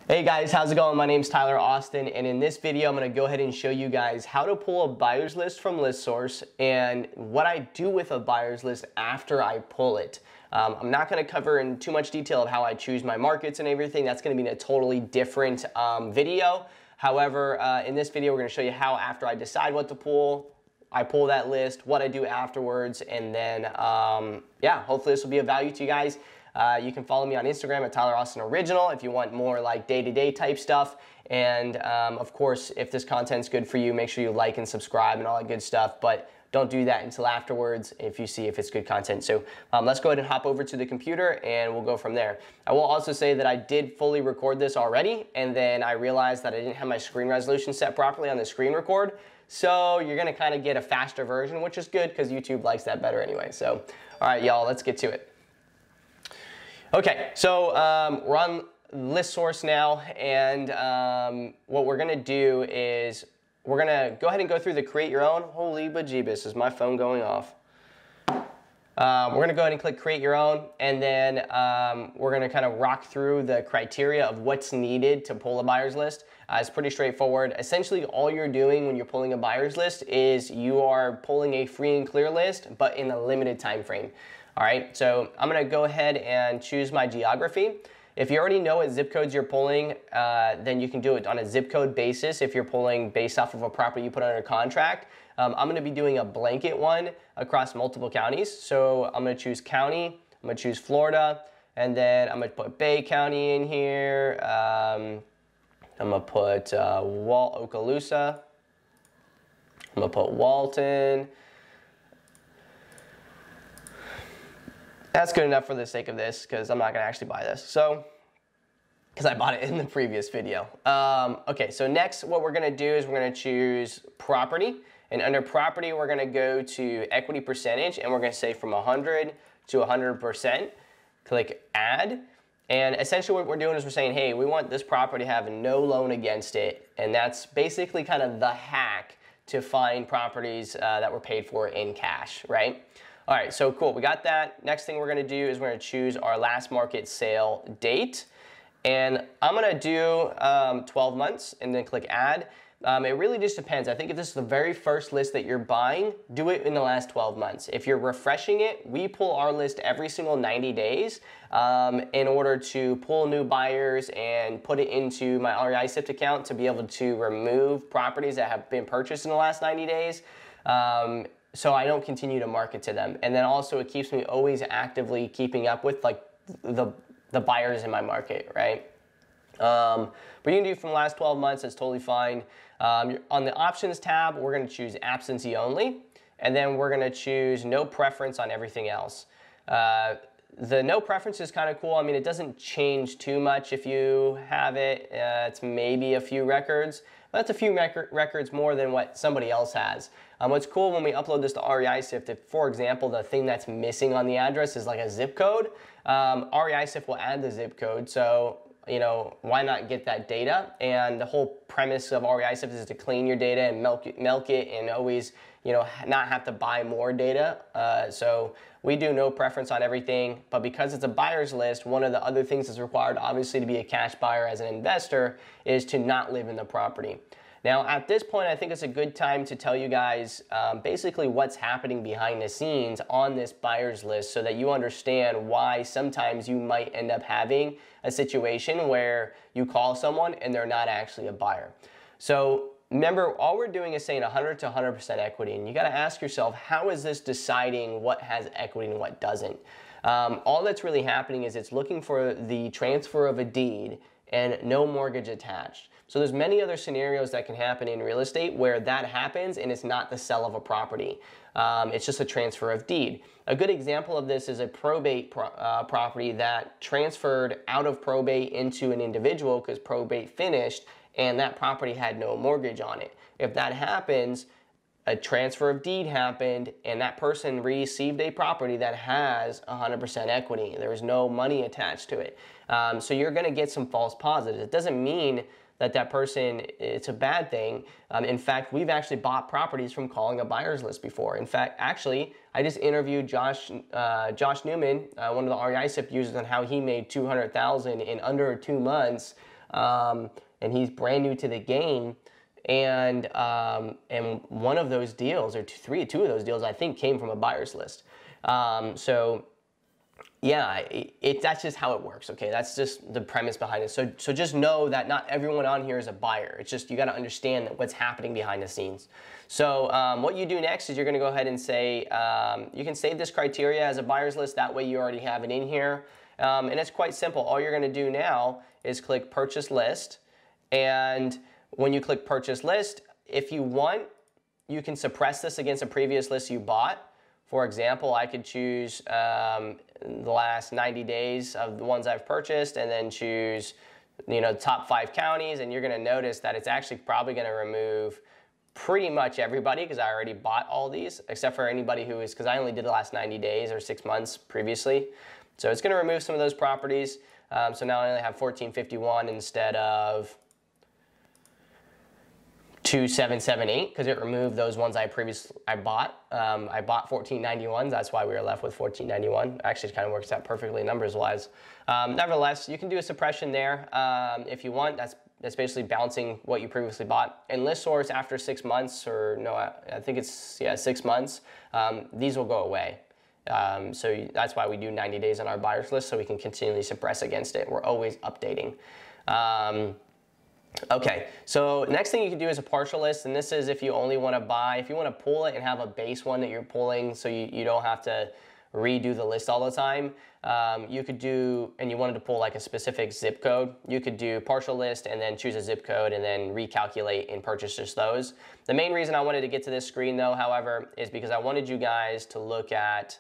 Hey guys, how's it going? My name's Tyler Austin, and in this video I'm going to go ahead and show you guys how to pull a buyer's list from ListSource and what I do with a buyer's list after I pull it. I'm not going to cover in too much detail of how I choose my markets and everything. That's going to be in a totally different video. However, in this video we're going to show you how after I decide what to pull, I pull that list, what I do afterwards, and then yeah, hopefully this will be of value to you guys. You can follow me on Instagram at Tyler Austin Original if you want more like day-to-day type stuff. And of course, if this content's good for you, make sure you like and subscribe and all that good stuff. But don't do that until afterwards if you see if it's good content. So let's go ahead and hop over to the computer and we'll go from there. I will also say that I did fully record this already, and then I realized that I didn't have my screen resolution set properly on the screen record. So you're gonna kind of get a faster version, which is good because YouTube likes that better anyway. So all right, y'all, let's get to it. Okay, so we're on ListSource now, and what we're gonna do is we're gonna go ahead and go through the create your own. Holy bejeebus, is my phone going off? We're gonna go ahead and click create your own, and then we're gonna kind of rock through the criteria of what's needed to pull a buyer's list. It's pretty straightforward. Essentially, all you're doing when you're pulling a buyer's list is you are pulling a free and clear list, but in a limited time frame. All right, so I'm gonna go ahead and choose my geography. If you already know what zip codes you're pulling, then you can do it on a zip code basis if you're pulling based off of a property you put under contract. I'm gonna be doing a blanket one across multiple counties. So I'm gonna choose county, I'm gonna choose Florida, and then I'm gonna put Bay County in here. I'm gonna put Okaloosa. I'm gonna put Walton. That's good enough for the sake of this because I'm not going to actually buy this. So, because I bought it in the previous video. Okay, so next what we're going to do is we're going to choose property. And under property, we're going to go to equity percentage, and we're going to say from 100 to 100%. Click add. And essentially what we're doing is we're saying, hey, we want this property to have no loan against it. And that's basically kind of the hack to find properties that were paid for in cash, right? All right, so cool, we got that. Next thing we're gonna do is we're gonna choose our last market sale date. And I'm gonna do 12 months and then click add. It really just depends. I think if this is the very first list that you're buying, do it in the last 12 months. If you're refreshing it, we pull our list every single 90 days in order to pull new buyers and put it into my REI SIFT account to be able to remove properties that have been purchased in the last 90 days. So I don't continue to market to them. And then also it keeps me always actively keeping up with like the buyers in my market, right? But you can do from the last 12 months, that's totally fine. On the options tab, we're gonna choose absentee only, and then we're gonna choose no preference on everything else. The no preference is kind of cool. I mean, it doesn't change too much if you have it. It's maybe a few records. That's a few records more than what somebody else has. What's cool when we upload this to REI SIFT, if, for example, the thing that's missing on the address is like a zip code, REI SIFT will add the zip code. So, you know, why not get that data? And the whole premise of REI SIFT is to clean your data and milk it and always, you know, not have to buy more data. So we do no preference on everything, but because it's a buyer's list, one of the other things that's required, obviously, to be a cash buyer as an investor is to not live in the property. Now, at this point, I think it's a good time to tell you guys basically what's happening behind the scenes on this buyer's list so that you understand why sometimes you might end up having a situation where you call someone and they're not actually a buyer. So remember, all we're doing is saying 100 to 100% equity, and you got to ask yourself, how is this deciding what has equity and what doesn't? All that's really happening is it's looking for the transfer of a deed and no mortgage attached. So there's many other scenarios that can happen in real estate where that happens and it's not the sale of a property. It's just a transfer of deed. A good example of this is a probate property that transferred out of probate into an individual because probate finished and that property had no mortgage on it. If that happens, a transfer of deed happened and that person received a property that has 100% equity. There is no money attached to it. So you're gonna get some false positives. It doesn't mean that person, it's a bad thing. In fact, we've actually bought properties from calling a buyer's list before. In fact, actually, I just interviewed Josh Newman, one of the REI SIFT users, on how he made $200,000 in under 2 months and he's brand new to the game. And one of those deals, or two of those deals, I think came from a buyer's list. So yeah, that's just how it works, okay? That's just the premise behind it. So just know that not everyone on here is a buyer. It's just you got to understand what's happening behind the scenes. So what you do next is you're going to go ahead and say, you can save this criteria as a buyer's list. That way you already have it in here. And it's quite simple. All you're going to do now is click Purchase List. And when you click Purchase List, if you want, you can suppress this against a previous list you bought. For example, I could choose the last 90 days of the ones I've purchased and then choose, top 5 counties, and you're going to notice that it's actually probably going to remove pretty much everybody because I already bought all these, except for anybody who is, because I only did the last 90 days or 6 months previously. So it's going to remove some of those properties. So now I only have 1451 instead of 2778 because it removed those ones I bought. I bought 1491s. That's why we were left with 1491. Actually, it kind of works out perfectly numbers wise. Nevertheless, you can do a suppression there if you want. That's basically bouncing what you previously bought. And ListSource after 6 months, or no, I think it's 6 months. These will go away. So that's why we do 90 days on our buyers list, so we can continually suppress against it. We're always updating. Okay, so next thing you can do is a partial list, and this is if you only want to buy, if you want to pull it and have a base one that you're pulling so you don't have to redo the list all the time, you could do, and you wanted to pull like a specific zip code, you could do partial list and then choose a zip code and then recalculate and purchase just those. The main reason I wanted to get to this screen though, however, is because I wanted you guys to look at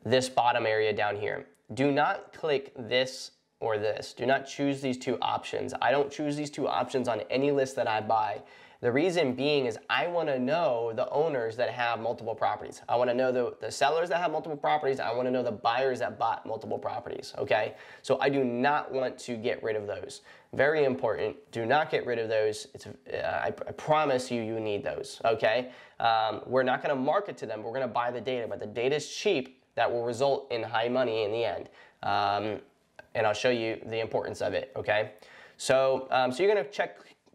this bottom area down here. Do not click this or this. Do not choose these two options. I don't choose these two options on any list that I buy. The reason being is I want to know the owners that have multiple properties. I want to know the sellers that have multiple properties. I want to know the buyers that bought multiple properties, okay? So I do not want to get rid of those. Very important. Do not get rid of those. I promise you, you need those, okay? We're not going to market to them. We're going to buy the data, but the data is cheap. That will result in high money in the end. And I'll show you the importance of it, okay? So, so you're gonna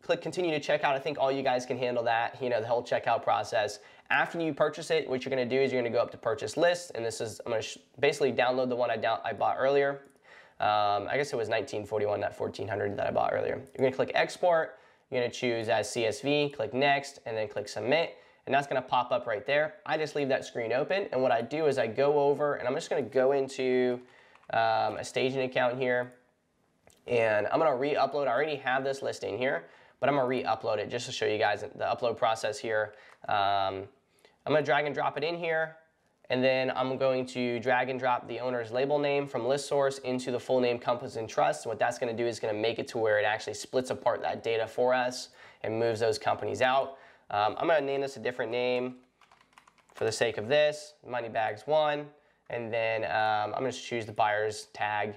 click continue to checkout. I think all you guys can handle that, the whole checkout process. After you purchase it, what you're gonna do is you're gonna go up to Purchase List, and this is, I'm gonna basically download the one I bought earlier. I guess it was 1941, not 1400 that I bought earlier. You're gonna click Export, you're gonna choose as CSV, click Next, and then click Submit, and that's gonna pop up right there. I just leave that screen open, and what I do is I go over, and I'm just gonna go into a staging account here, and I'm gonna re-upload. I already have this listing here, but I'm gonna re-upload it just to show you guys the upload process here. I'm gonna drag and drop it in here, and then I'm going to drag and drop the owner's label name from ListSource into the full name Compass and Trust. What that's gonna do is gonna make it to where it actually splits apart that data for us and moves those companies out. I'm gonna name this a different name for the sake of this, Moneybags 1. And then I'm going to choose the buyer's tag,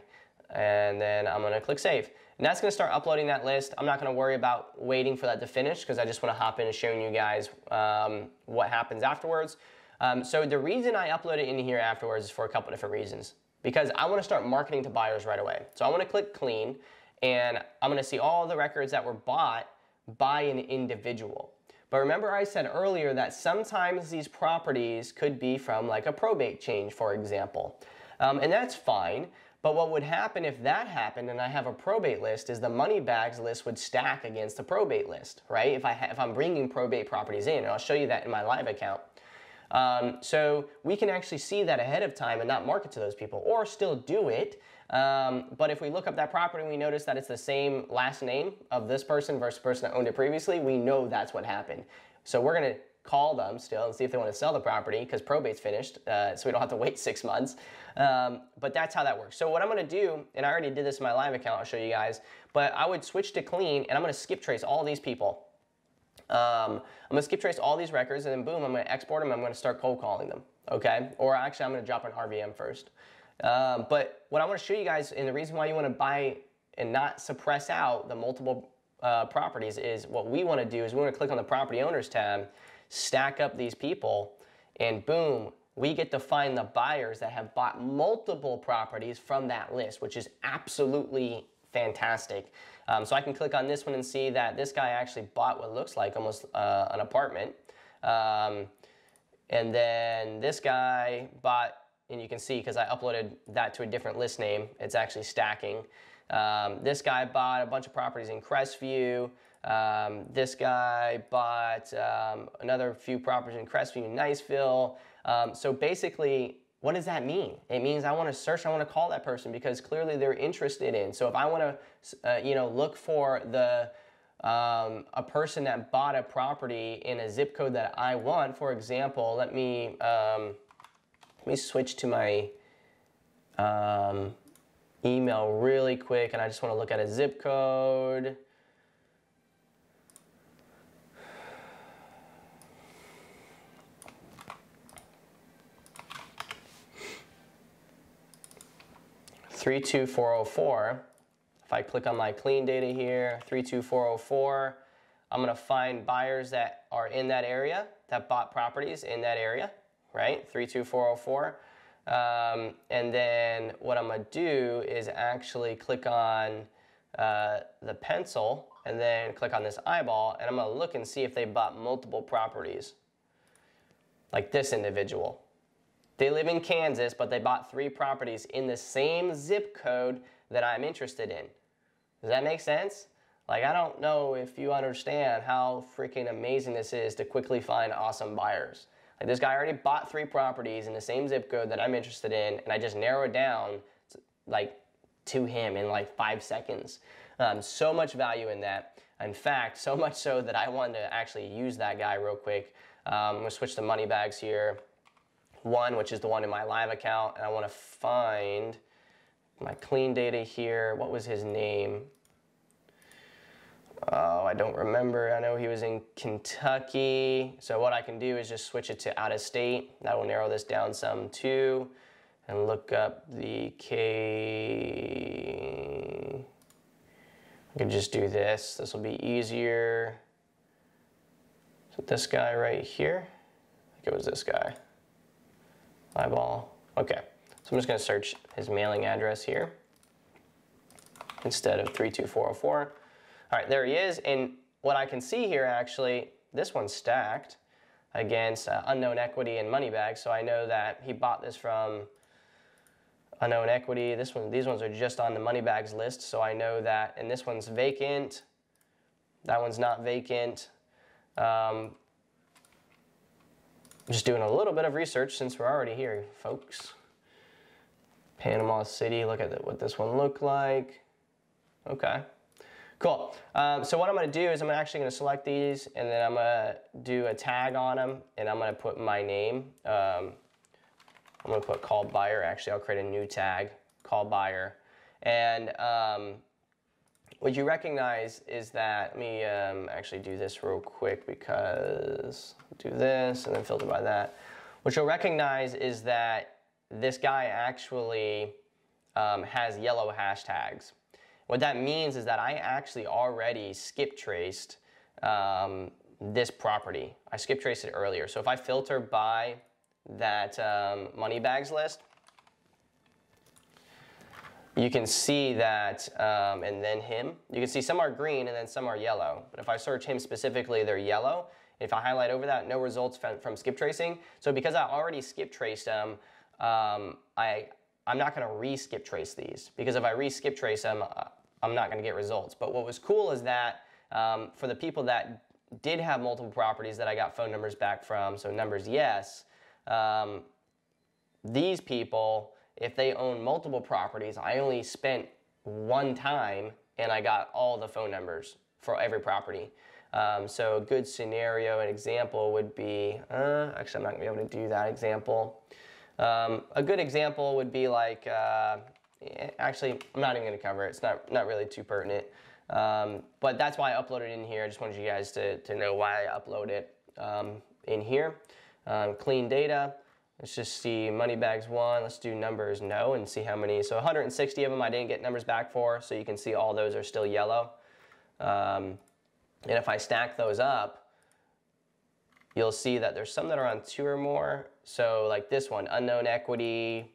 and then I'm going to click Save. And that's going to start uploading that list. I'm not going to worry about waiting for that to finish because I just want to hop in and showing you guys what happens afterwards. So the reason I upload it in here afterwards is for a couple different reasons. Because I want to start marketing to buyers right away. So I want to click Clean, and I'm going to see all the records that were bought by an individual. But remember I said earlier that sometimes these properties could be from like a probate change, for example. And that's fine, but what would happen if that happened and I have a probate list is the Moneybags list would stack against the probate list, right? If I'm bringing probate properties in, and I'll show you that in my live account. So we can actually see that ahead of time and not market to those people, or still do it. But if we look up that property and we notice that it's the same last name of this person versus the person that owned it previously, we know that's what happened. So we're going to call them still and see if they want to sell the property because probate's finished, so we don't have to wait 6 months. But that's how that works. So what I'm going to do, and I already did this in my live account, I'll show you guys, but I would switch to Clean, and I'm going to skip trace all these people. I'm going to skip trace all these records, and then boom, I'm going to export them, and I'm going to start cold calling them, okay? Or actually, I'm going to drop an RVM first. But what I want to show you guys, and the reason why you want to buy and not suppress out the multiple properties is what we want to do is we want to click on the Property Owners tab, stack up these people, and boom, we get to find the buyers that have bought multiple properties from that list, which is absolutely fantastic. So I can click on this one and see that this guy actually bought what looks like almost an apartment. And then this guy bought, and you can see because I uploaded that to a different list name, it's actually stacking. This guy bought a bunch of properties in Crestview. This guy bought another few properties in Crestview and Niceville. So basically, what does that mean? It means I want to search, I want to call that person because clearly they're interested in. So if I want to, look for the a person that bought a property in a zip code that I want, for example, let me switch to my email really quick, and I just want to look at a zip code. (32404). If I click on my clean data here, 32404, I'm going to find buyers that are in that area, that bought properties in that area, right? 32404. And then what I'm going to do is actually click on the pencil and then click on this eyeball, and I'm going to look and see if they bought multiple properties, like this individual. They live in Kansas, but they bought 3 properties in the same zip code that I'm interested in. Does that make sense? Like, I don't know if you understand how freaking amazing this is to quickly find awesome buyers. Like, this guy already bought 3 properties in the same zip code that I'm interested in, and I just narrowed down to him in like 5 seconds. So much value in that. In fact, so much so that I wanted to actually use that guy real quick. I'm gonna switch to money bags here. One, which is the one in my live account, and I want to find my clean data here. What was his name? Oh, I don't remember. I know he was in Kentucky. So what I can do is just switch it to out of state. That will narrow this down some too. And look up the K. I can just do this. This will be easier. So this guy right here. I think it was this guy. Eyeball. Okay, so I'm just going to search his mailing address here instead of 32404. All right, there he is. And what I can see here, actually, this one's stacked against unknown equity and money bags. So I know that he bought this from unknown equity. These ones are just on the money bags list. So I know that, and this one's vacant. That one's not vacant. Just doing a little bit of research since we're already here, folks. Panama City, look at what this one looked like. Okay, cool. So what I'm gonna do is I'm actually gonna select these, and then I'm gonna do a tag on them, and I'm gonna put my name. I'm gonna put call buyer. Actually, I'll create a new tag, call buyer. And what you recognize is that, let me actually do this real quick because do this and then filter by that. What you'll recognize is that this guy actually has yellow hashtags. What that means is that I actually already skip traced this property. I skip traced it earlier. So if I filter by that money bags list, you can see that, and then him, you can see some are green and then some are yellow. But if I search him specifically, they're yellow. If I highlight over that, no results from skip tracing. So because I already skip traced them, I'm not gonna re-skip trace these, because if I re-skip trace them, I'm not gonna get results. But what was cool is that for the people that did have multiple properties that I got phone numbers back from, so numbers yes, these people, if they own multiple properties, I only spent one time and I got all the phone numbers for every property. So a good scenario, an example would be, actually I'm not gonna be able to do that example. A good example would be like, actually I'm not even gonna cover it, it's not really too pertinent. But that's why I uploaded it in here. I just wanted you guys to know why I upload it in here. Clean data. Let's just see money bags 1. Let's do numbers no and see how many. So 160 of them I didn't get numbers back for. So you can see all those are still yellow. And if I stack those up, you'll see that there's some that are on 2 or more. So like this one, unknown equity.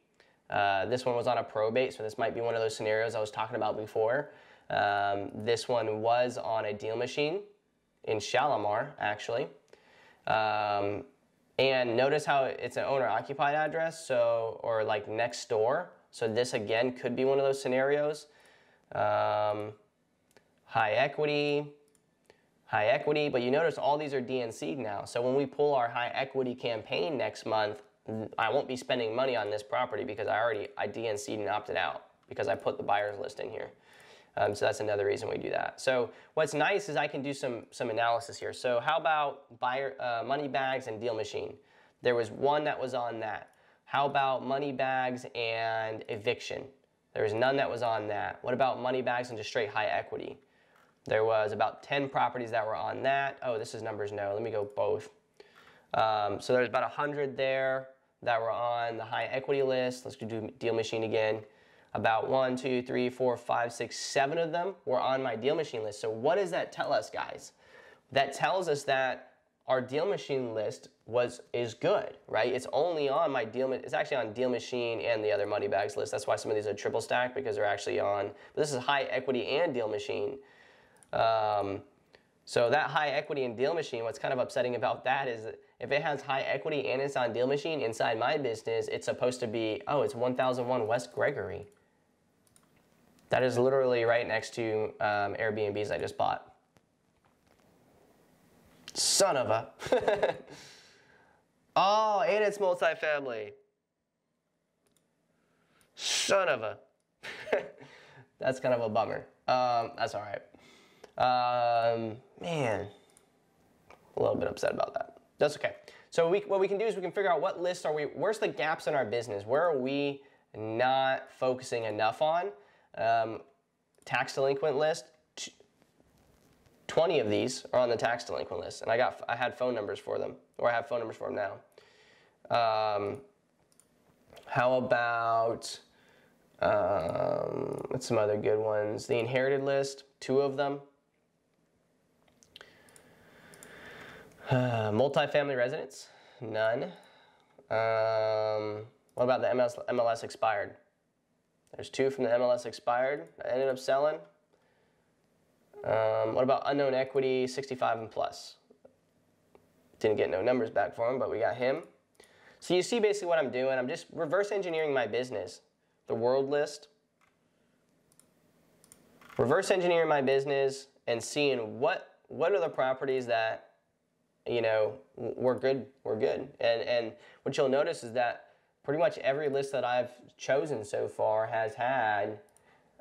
This one was on a probate. So this might be one of those scenarios I was talking about before. This one was on a deal machine in Shalimar, actually. And notice how it's an owner-occupied address, so, or like next door. So this again could be one of those scenarios. High equity, but you notice all these are DNC'd now. So when we pull our high equity campaign next month, I won't be spending money on this property because I DNC'd and opted out because I put the buyer's list in here. So that's another reason we do that. So what's nice is I can do some analysis here. So how about money bags and deal machine? There was one that was on that. How about money bags and eviction? There was none that was on that. What about money bags and just straight high equity? There was about 10 properties that were on that. Oh, this is numbers, no. Let me go both. So there's about 100 there that were on the high equity list. Let's do deal machine again. About 1, 2, 3, 4, 5, 6, 7 of them were on my deal machine list. So what does that tell us, guys? That tells us that our deal machine list is good, right? It's only on my it's actually on deal machine and the other money bags list. That's why some of these are triple stacked, because they're actually on, but this is high equity and deal machine. So that high equity and deal machine, what's kind of upsetting about that is that if it has high equity and it's on deal machine inside my business, it's supposed to be, oh, it's 1001 West Gregory. That is literally right next to Airbnbs I just bought. Son of a. Oh, and it's multifamily. Son of a. That's kind of a bummer. That's all right. Man, a little bit upset about that. That's okay. So what we can do is we can figure out what lists where's the gaps in our business? Where are we not focusing enough on? Tax delinquent list, 20 of these are on the tax delinquent list, and I had phone numbers for them, or I have phone numbers for them now. How about what's some other good ones? The inherited list, 2 of them. Multifamily residence, none. What about the MLS expired? There's 2 from the MLS expired. I ended up selling. What about unknown equity, 65 and plus? Didn't get no numbers back for him, but we got him. So you see basically what I'm doing. I'm just reverse engineering my business. The world list. Reverse engineering my business and seeing what are the properties that, you know, we're good. And what you'll notice is that pretty much every list that I've chosen so far has had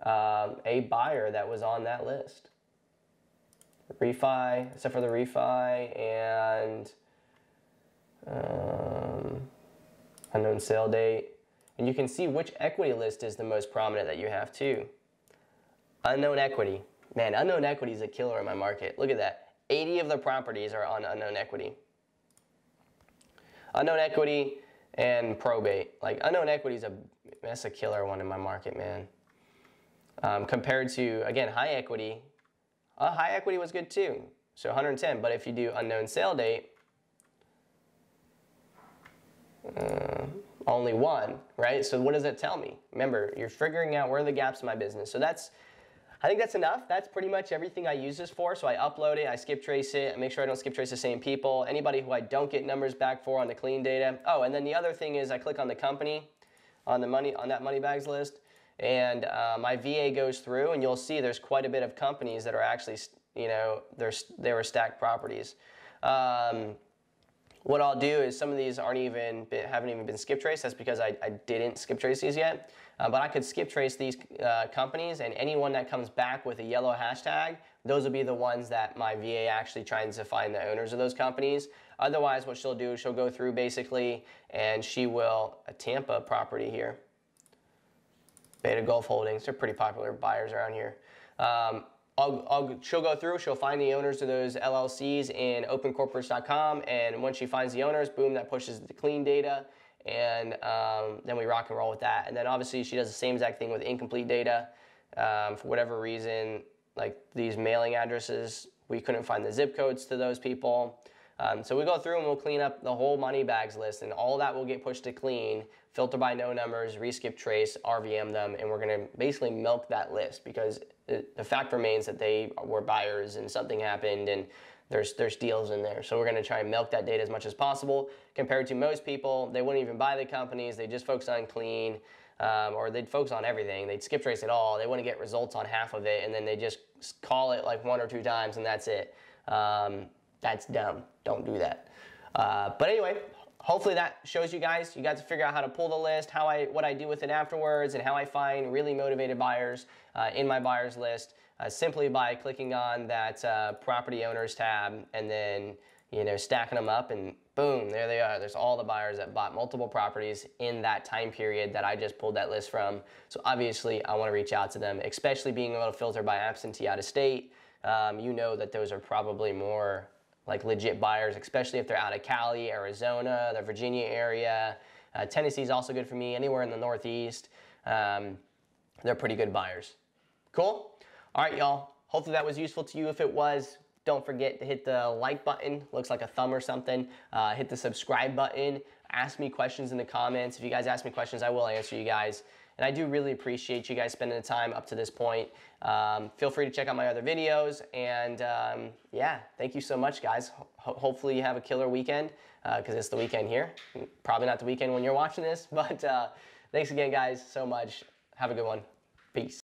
a buyer that was on that list. Refi, except for the refi, and unknown sale date. And you can see which equity list is the most prominent that you have too. Unknown equity. Man, unknown equity is a killer in my market. Look at that. 80 of the properties are on unknown equity. Unknown equity and probate. Like unknown equity is that's a killer one in my market, man. Compared to, again, high equity. High equity was good too, so 110. But if you do unknown sale date, only 1, right? So what does that tell me? Remember, you're figuring out where are the gaps in my business. So I think that's enough. That's pretty much everything I use this for. So I upload it, I skip trace it, I make sure I don't skip trace the same people. Anybody who I don't get numbers back for on the clean data. Oh, and then the other thing is I click on the company on that money bags list, and my VA goes through, and you'll see there's quite a bit of companies that are actually, you know, they were stacked properties. What I'll do is some of these haven't even been skip traced. That's because I didn't skip trace these yet. But I could skip trace these companies, and anyone that comes back with a yellow hashtag, those will be the ones that my VA actually tries to find the owners of those companies. Otherwise, what she'll do is she'll go through basically, and she will, a Tampa property here. Beta Gulf Holdings, they're pretty popular buyers around here. She'll go through, she'll find the owners of those LLCs in opencorporates.com, and once she finds the owners, boom, that pushes the clean data, and then we rock and roll with that. And then obviously she does the same exact thing with incomplete data. For whatever reason, like these mailing addresses, we couldn't find the zip codes to those people. So we go through and we'll clean up the whole money bags list, and all that will get pushed to clean, filter by no numbers, reskip trace, RVM them, and we're gonna basically milk that list, because the fact remains that they were buyers and something happened and there's deals in there. So we're going to try and milk that data as much as possible. Compared to most people, they wouldn't even buy the companies. They just focus on clean, or they'd focus on everything. They'd skip trace it all. They wouldn't get results on half of it, and then they just call it like 1 or 2 times, and that's it. That's dumb. Don't do that. But anyway, hopefully that shows you guys. You got to figure out how to pull the list, what I do with it afterwards, and how I find really motivated buyers in my buyers list. Simply by clicking on that property owners tab and then stacking them up, and boom, there they are. There's all the buyers that bought multiple properties in that time period that I just pulled that list from. So obviously I want to reach out to them, especially being able to filter by absentee out of state. You know that those are probably more like legit buyers, especially if they're out of Cali, Arizona, the Virginia area. Tennessee is also good for me, anywhere in the Northeast. They're pretty good buyers. Cool? All right, y'all. Hopefully that was useful to you. If it was, don't forget to hit the like button. Looks like a thumb or something. Hit the subscribe button. Ask me questions in the comments. If you guys ask me questions, I will answer you guys. And I do really appreciate you guys spending the time up to this point. Feel free to check out my other videos. And yeah, thank you so much, guys. Hopefully you have a killer weekend, because it's the weekend here. Probably not the weekend when you're watching this, but thanks again, guys, so much. Have a good one. Peace.